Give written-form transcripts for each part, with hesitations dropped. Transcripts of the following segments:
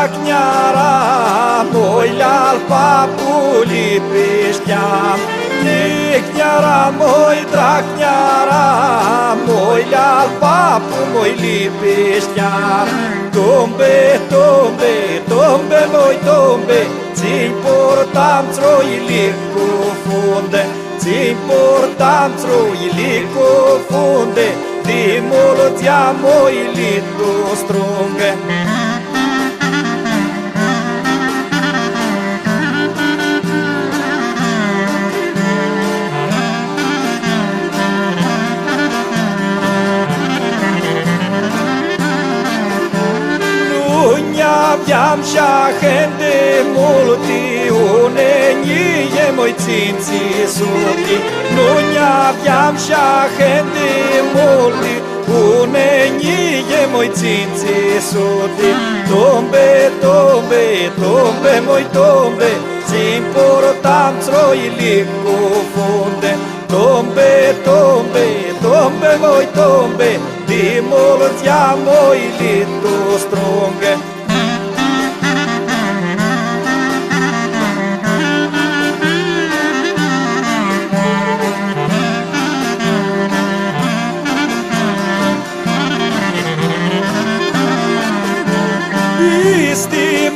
draknjara, moj lal papuli pishtjam. Liknjara, moj draknjara, moj lal papu, moj lipishtjam. Tombe, tombe, tombe, moj tombe, ți portam troili cu funde, ți portam troili cu funde, di molția moili tu strunghe. Aveam șahende multi, unenie moi ținți suti. Nu aveam șahende multi, unenie moi ținți suti. Tombe, tombe, tombe, moi tombe, ți-mi portam troili cu funde. Tombe, tombe, tombe, moi tombe, di mulția moili tu strunghe.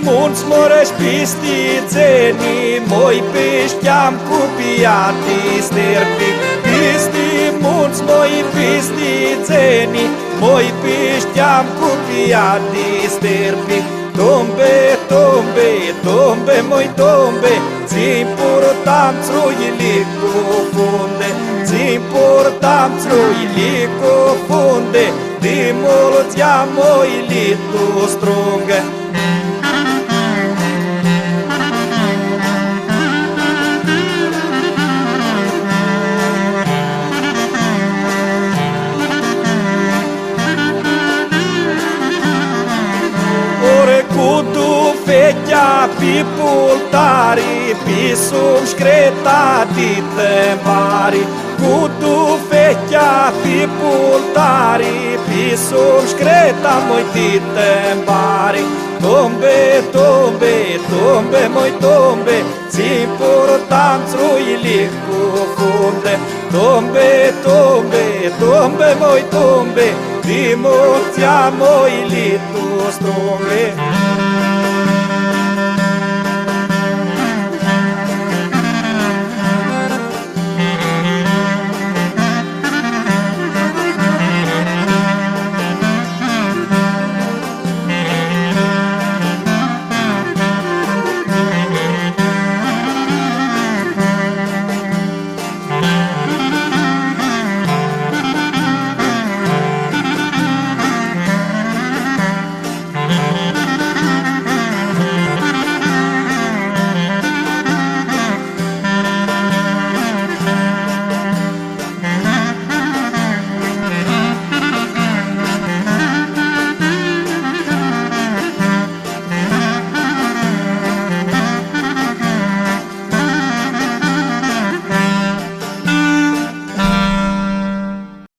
Munți morești pistițenii, moi pișteam cu piati sterpi. Pisti munți, moi pistițenii, moi pișteam cu piati sterpi. Tombe, tombe, tombe, moi tombe, ți-mi purtam țruili cu funde, ți-mi purtam țruili cu funde, di mulția moili tu strunghe. Fecea pi pultari, pi subscreta di tembari. Cu tu fecea pi pultari, pi subscreta moi di tembari. Tombe, tombe, tombe, moi tombe, ți portam țruili cu funde. Tombe, tombe, tombe, moi tombe, di mulția moili tu strunghe.